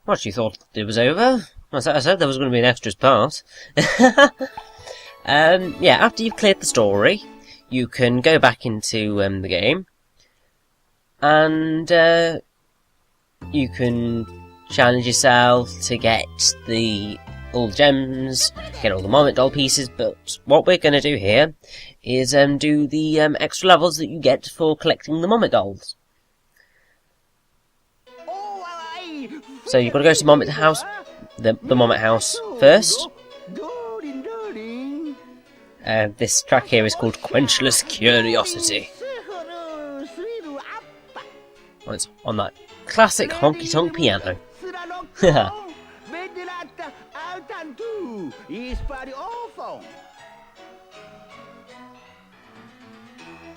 What, you thought it was over? I said there was going to be an extras part. Yeah, after you've cleared the story, you can go back into the game, and you can challenge yourself to get all the gems, get all the Marmot doll pieces, but what we're going to do here is do the extra levels that you get for collecting the Marmot dolls. So you've got to go to Marmot House, the Marmot House first. This track here is called Quenchless Curiosity. Well, it's on that classic honky-tonk piano.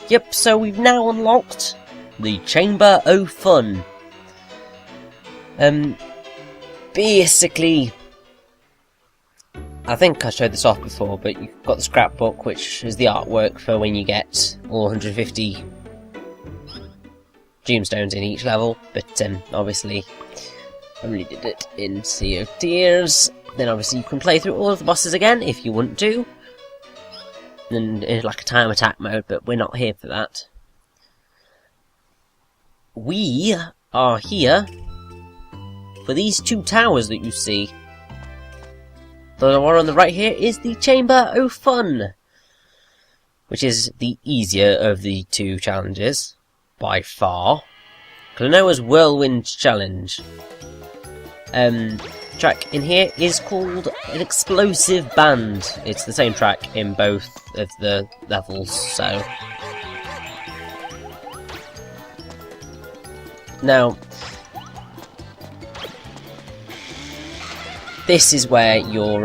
Yep, so we've now unlocked the Chamber of Fun. Basically, I think I showed this off before, but you've got the scrapbook, which is the artwork for when you get all 150 gemstones in each level, but obviously I really did it in Sea of Tears. Then obviously you can play through all of the bosses again if you want to, and in like a time attack mode, but we're not here for that. We are here for these two towers that you see. The one on the right here is the Chamber of Fun, which is the easier of the two challenges, by far. Klonoa's Whirlwind Challenge. Track in here is called an Explosive Band. It's the same track in both of the levels, so... Now, this is where your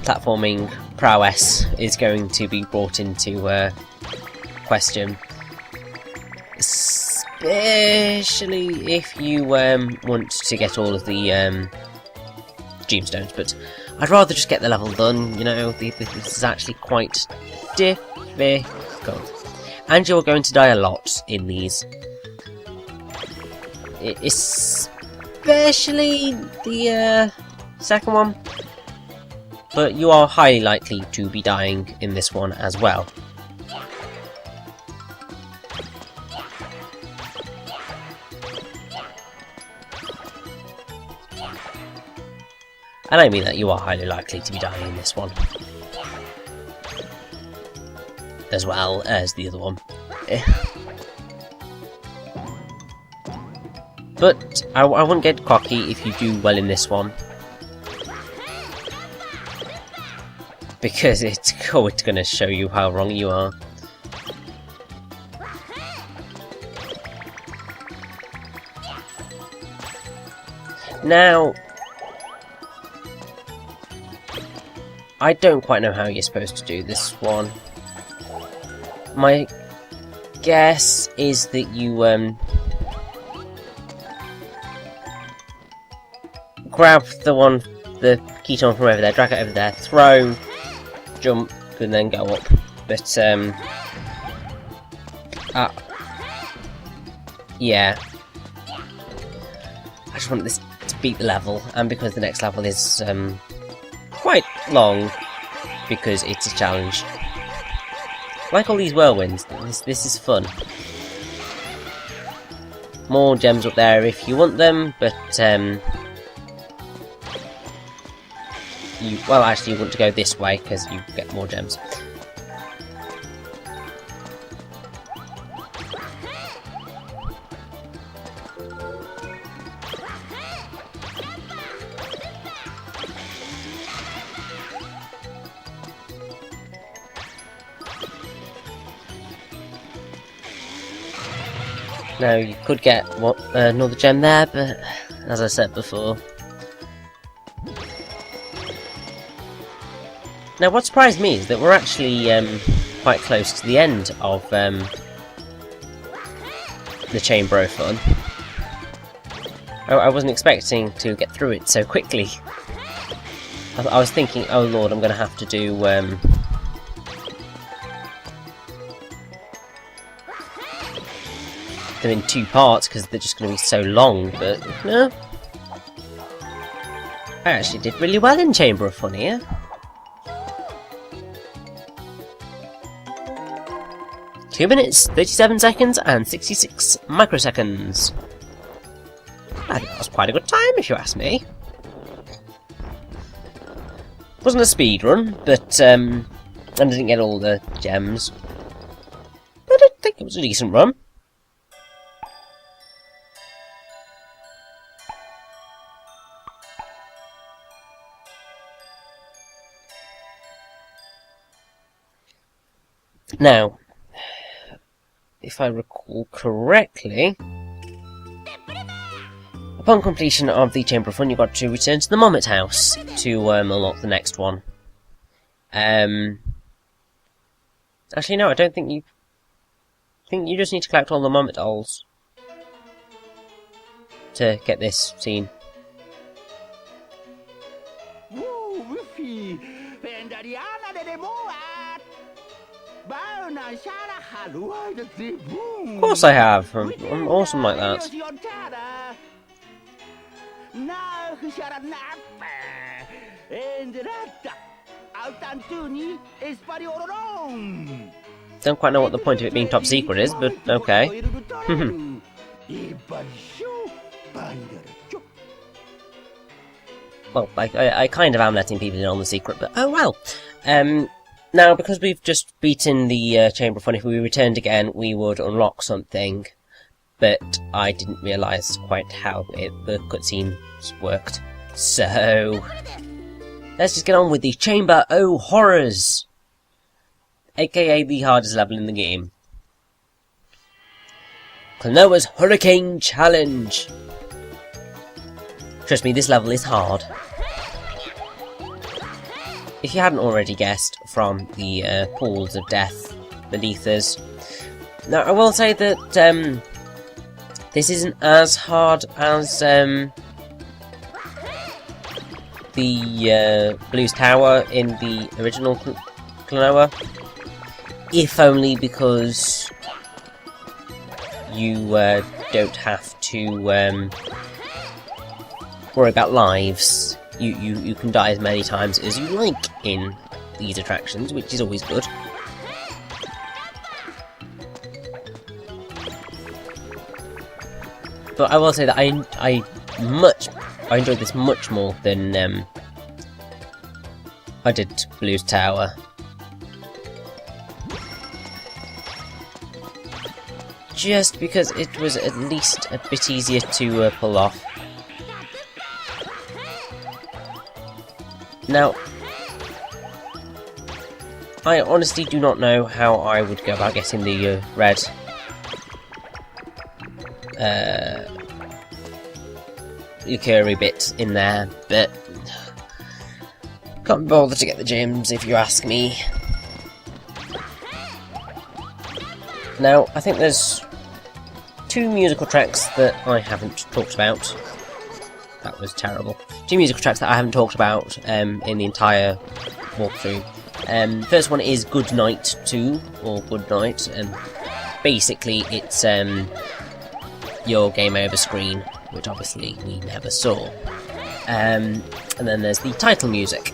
platforming prowess is going to be brought into question. Especially if you want to get all of the gemstones, but I'd rather just get the level done, you know. This is actually quite difficult. And you're going to die a lot in these. Especially the second one, but you are highly likely to be dying in this one as well. And I mean that you are highly likely to be dying in this one, as well as the other one. But I wouldn't get cocky if you do well in this one, because it's going to show you how wrong you are. Now, I don't quite know how you're supposed to do this one. My guess is that you grab the keystone from over there, drag it over there, throw, jump, and then go up. But yeah, I just want this to beat the level, and because the next level is quite long, because it's a challenge. Like all these whirlwinds, this is fun. More gems up there if you want them, but well, actually you want to go this way because you get more gems. Now you could get another gem there, but as I said before. Now what surprised me is that we're actually quite close to the end of the Chamber of Fun. I wasn't expecting to get through it so quickly. I was thinking, oh lord, I'm going to have to do them in two parts because they're just going to be so long, but no. I actually did really well in Chamber of Fun here. Two minutes, 37 seconds, and 66 microseconds. I think that was quite a good time, if you ask me. Wasn't a speed run, but I didn't get all the gems. But I think it was a decent run. Now, if I recall correctly, upon completion of the Chamber of Fun, you got to return to the Mommet House to unlock the next one. Actually, no, I don't think you... I think you just need to collect all the Mommet dolls to get this scene. Of course I have. I'm awesome like that. Don't quite know what the point of it being top secret is, but okay. Well, I kind of am letting people in on the secret, but oh well. Now, because we've just beaten the Chamber of Fun, if we returned again, we would unlock something. But I didn't realise quite how the cutscenes worked. So, let's just get on with the Chamber O Horrors! AKA the hardest level in the game. Klonoa's Hurricane Challenge! Trust me, this level is hard. If you hadn't already guessed from the pools of death beneath us. Now, I will say that this isn't as hard as the Blues Tower in the original Klonoa. If only because you don't have to worry about lives. You can die as many times as you like in these attractions, which is always good. But I will say that I enjoyed this much more than I did Blues Tower. Just because it was at least a bit easier to pull off. Now, I honestly do not know how I would go about getting the red liqueur-y bit in there, but can't be bothered to get the gems if you ask me. Now, I think there's two musical tracks that I haven't talked about. That was terrible. Two musical tracks that I haven't talked about in the entire walkthrough. First one is Good Night 2, or Good Night, and basically it's your game over screen, which obviously we never saw. And then there's the title music,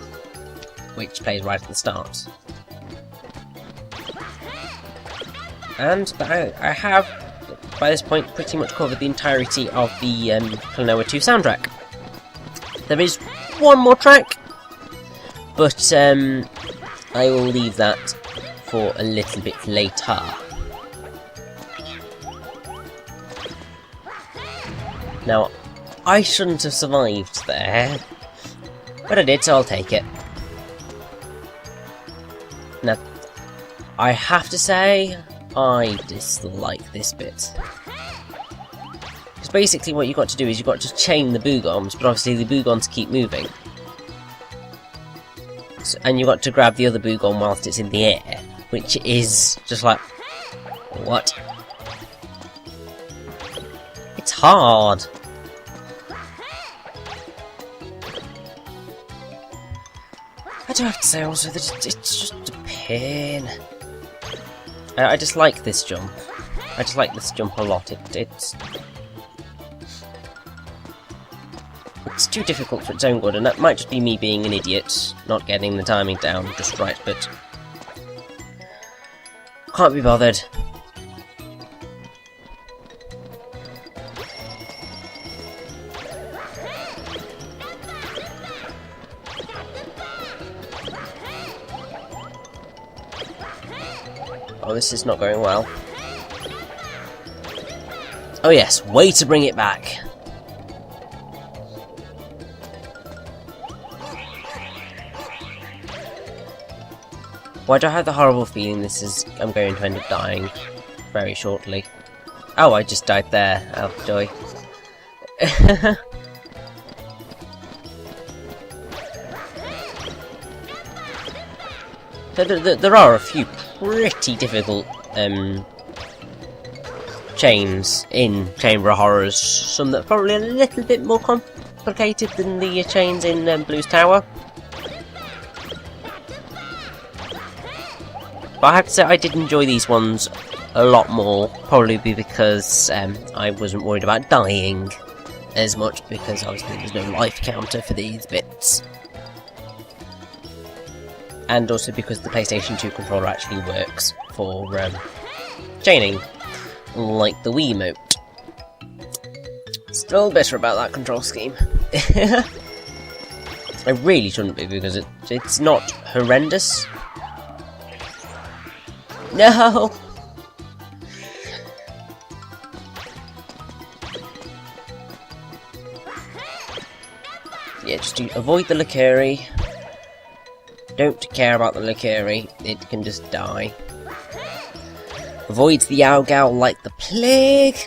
which plays right at the start. And I have, by this point, pretty much covered the entirety of the Klonoa 2 soundtrack. There is one more track, but I will leave that for a little bit later. Now, I shouldn't have survived there, but I did, so I'll take it. Now, I have to say, I dislike this bit. Because basically what you've got to do is you've got to chain the boogons, but obviously the boogons keep moving. So, and you've got to grab the other boogon whilst it's in the air, which is just like, what? It's hard. I do have to say also that it's just a pain. I just like this jump. I just like this jump a lot. It's... It's too difficult for its own good, and that might just be me being an idiot, not getting the timing down just right, but can't be bothered. Oh, this is not going well. Oh yes, way to bring it back. Why do I have the horrible feeling I'm going to end up dying very shortly? Oh, I just died there. Oh, joy. There are a few pretty difficult chains in Chamber of Horrors. Some that are probably a little bit more complicated than the chains in Blue's Tower. But I have to say I did enjoy these ones a lot more, probably because I wasn't worried about dying as much, because obviously there's no life counter for these bits. And also because the PlayStation 2 controller actually works for chaining, like the Wiimote. Still bitter about that control scheme. I really shouldn't be, because it's not horrendous. No! Yeah, just to avoid the Lucari. Don't care about the Lucari, it can just die. Avoid the Yao-Gao like the plague.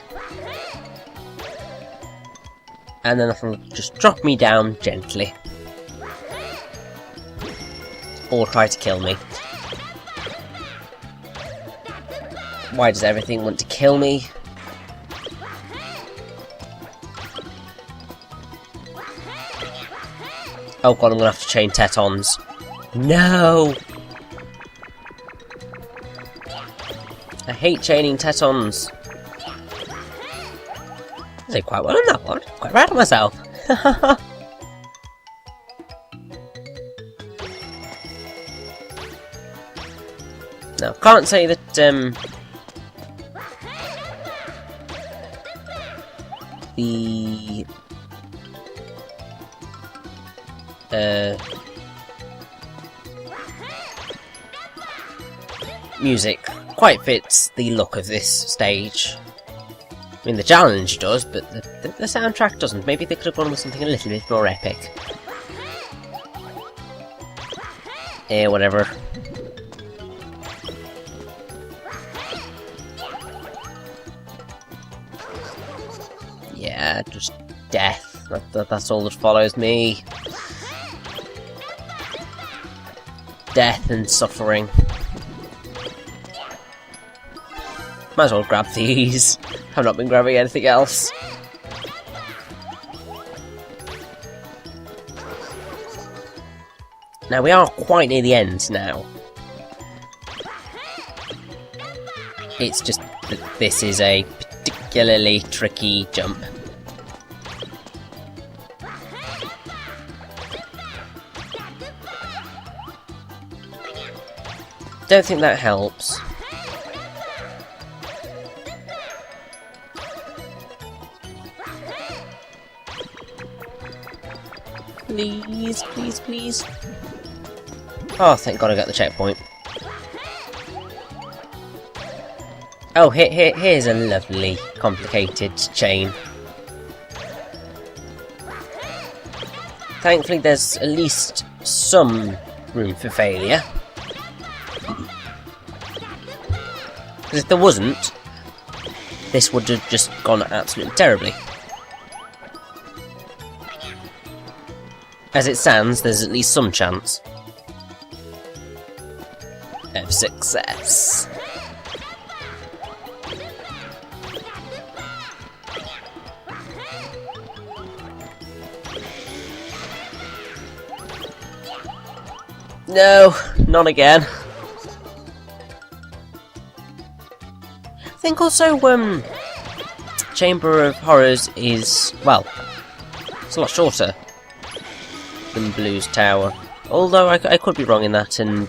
And then it'll just drop me down gently. Or try to kill me. Why does everything want to kill me? Oh god, I'm gonna have to chain Tetons. No! I hate chaining Tetons. I did quite well on that one. Quite proud of myself. Now, can't say that the music quite fits the look of this stage. I mean, the challenge does, but the soundtrack doesn't. Maybe they could have gone with something a little bit more epic. Whatever. Yeah, just death. That's all that follows me. Death and suffering. Might as well grab these. I've not been grabbing anything else. Now we are quite near the end now. It's just that this is a particularly tricky jump. Don't think that helps. Please, please, please. Oh, thank God I got the checkpoint. Oh, here's a lovely, complicated chain. Thankfully, there's at least some room for failure. Because if there wasn't, this would have just gone absolutely terribly. As it stands, there's at least some chance of success. No, not again. I think also, Chamber of Horrors is, well, It's a lot shorter than Blue's Tower. Although I could be wrong in that, and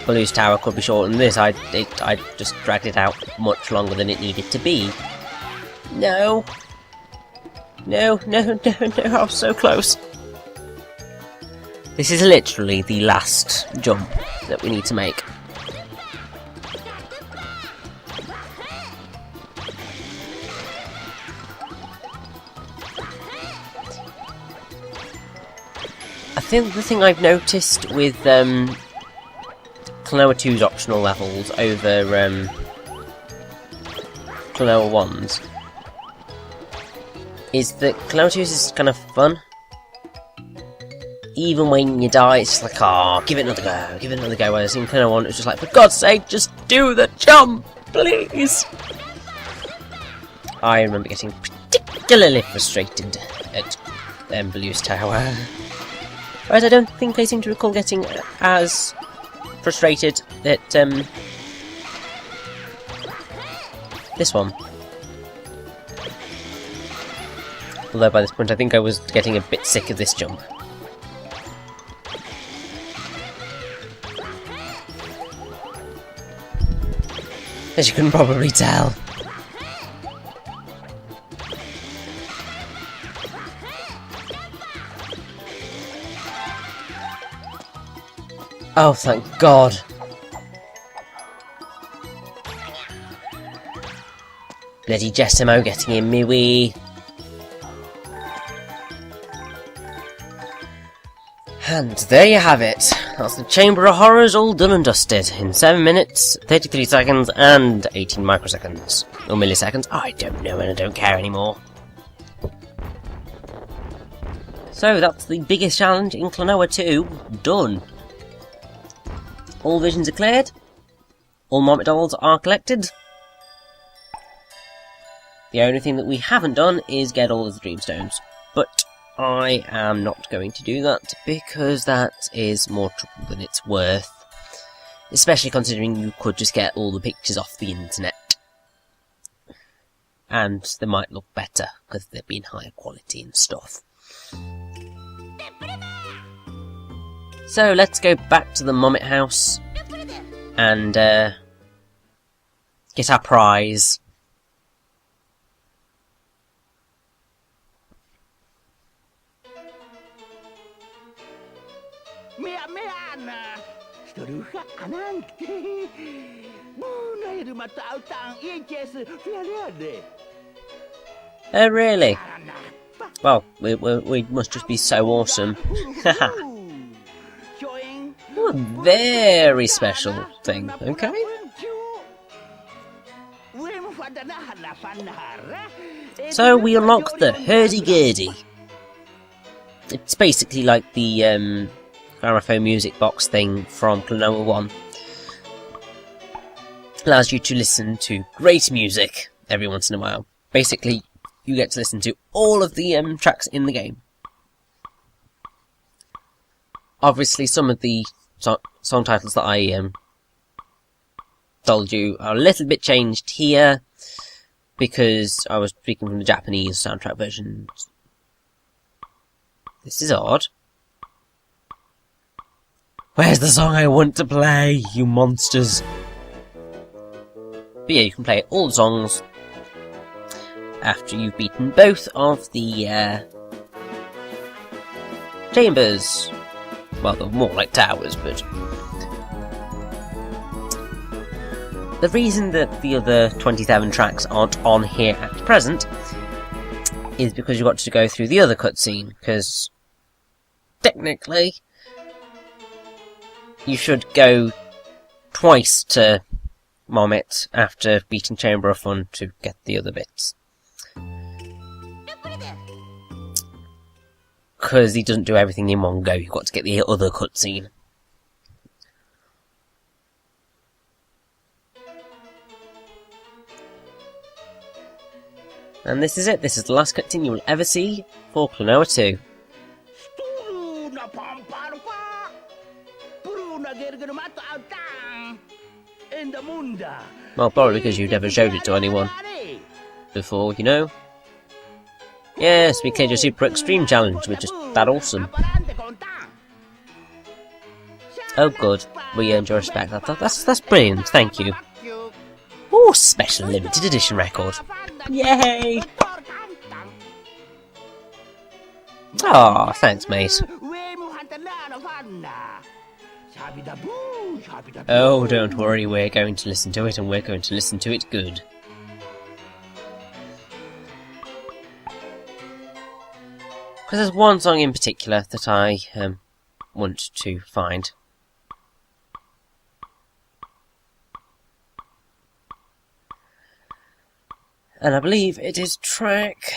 Blue's Tower could be shorter than this. I just dragged it out much longer than it needed to be. No! No, no, no, no, I was so close. This is literally the last jump that we need to make. I think the thing I've noticed with Klonoa 2's optional levels over Klonoa 1's is that Klonoa 2's is kind of fun. Even when you die, it's just like, oh, give it another go, give it another go. Whereas in Klonoa 1, it's just like, for God's sake, just do the jump, please! I remember getting particularly frustrated at Blue's Tower. Whereas I don't think I seem to recall getting as frustrated at this one. Although by this point I think I was getting a bit sick of this jump. As you can probably tell. Oh, thank God. Bloody Jessimo getting in me wee. And there you have it. That's the Chamber of Horrors all done and dusted in 7 minutes, 33 seconds and 18 microseconds. Or milliseconds. I don't know and I don't care anymore. So that's the biggest challenge in Klonoa 2 done. All visions are cleared. All Marmot dolls are collected. The only thing that we haven't done is get all of the Dreamstones. But I am not going to do that because that is more trouble than it's worth. Especially considering you could just get all the pictures off the internet. And they might look better because they've been higher quality and stuff. So let's go back to the Marmot house and get our prize. Really? Well, we must just be so awesome. A very special thing, okay? So we unlock the hurdy-gurdy. It's basically like the gramophone music box thing from Klonoa 1. Allows you to listen to great music every once in a while. Basically, you get to listen to all of the tracks in the game. Obviously, some of the song titles that I told you are a little bit changed here because I was speaking from the Japanese soundtrack version. This is odd. Where's the song I want to play, you monsters? But yeah, you can play all the songs after you've beaten both of the chambers. Well, they're more like towers, but the reason that the other 27 tracks aren't on here at present is because you've got to go through the other cutscene, because technically you should go twice to Marmot after beating Chamber of Fun to get the other bits. Because he doesn't do everything in one go, you've got to get the other cutscene. And this is it, this is the last cutscene you will ever see for Klonoa 2. Well, probably because you've never showed it to anyone before, you know? Yes, we cleared your super extreme challenge, which is that awesome. Oh good, we earned your respect. That's brilliant, thank you. Ooh, special limited edition record. Yay! Aw, thanks mate. Oh, don't worry, we're going to listen to it, and we're going to listen to it good. Because there's one song in particular that I want to find. And I believe it is track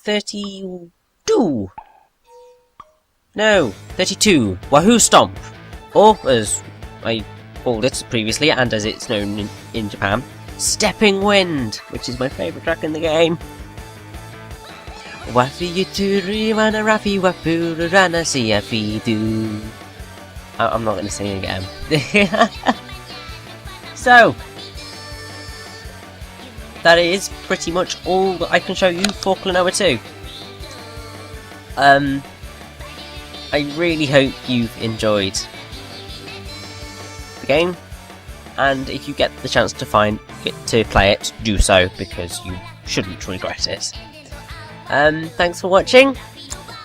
32. No, 32. Wahoo Stomp. Or, as I called it previously, and as it's known in Japan, Stepping Wind, which is my favourite track in the game. Wafi wana rafi wapuru rana siafi do. I'm not going to sing again. So, that is pretty much all that I can show you for Klonoa 2. I really hope you've enjoyed the game, and if you get the chance to play it, do so, because you shouldn't regret it. Thanks for watching.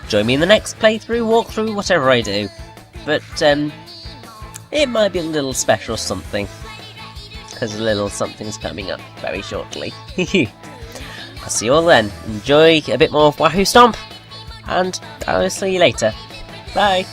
Join me in the next playthrough, walkthrough, whatever I do. But it might be a little special something, because a little something's coming up very shortly. I'll see you all then. Enjoy a bit more of Wahoo Stomp, and I'll see you later. Bye!